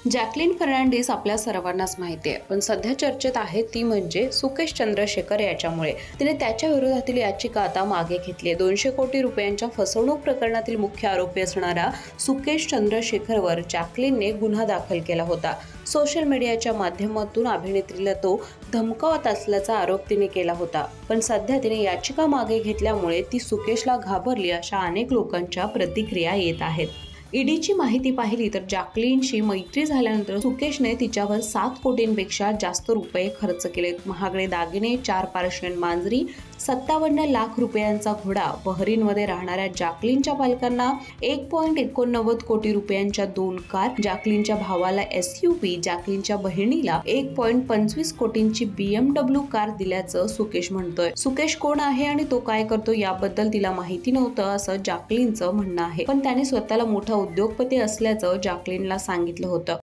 Jacqueline Fernandes आपल्या सर्वांनाच माहिती आहे, पण सध्या चर्चेत आहे ती म्हणजे सुकेश चंद्रशेखर याच्यामुळे. तिने त्याच्या विरोधातील याचिका आता मागे घेतली आहे. 200 कोटी रुपयांच्या फसवणूक प्रकरणातील मुख्य आरोपी असणारा सुकेश चंद्रशेखरवर जॅकलिनने गुन्हा दाखल केला होता. सोशल मीडियाच्या माध्यमातून अभिनेत्रीला तो धमकावत असल्याचा आरोप तिने केला होता. पण सध्या तिने याचिका मागे घेतल्यामुळे ती सुकेशला घाबरली अशा अनेक लोकांच्या प्रतिक्रिया येत आहेत. ईडीची माहिती पाहिली तर जॅकलिनशी मैत्री झाल्यानंतर सुकेशने तिच्यावर 7 कोटींपेक्षा जास्त रुपये खर्च केलेत. महागडे दागिने, 4 पार्शियन मांजरी, 57 लाख रुपयांचा घोडा. बहरीनमध्ये राहणाऱ्या जॅकलिनच्या पालकांना 1.89 कोटी रुपयांच्या 2 कार, जॅकलिनच्या भावाला SUV, जॅकलिनच्या बहिणीला 1.25 कोटींची BMW कार दिल्याचं सुकेश म्हणतोय. सुकेश कोण आहे आणि तो काय करतो याबद्दल तिला माहिती नव्हतं असं जॅकलिनचं म्हणणं आहे, पण त्याने स्वतःला मोठा उद्योगपती असल्याचं जॅकलिनला सांगितलं होतं.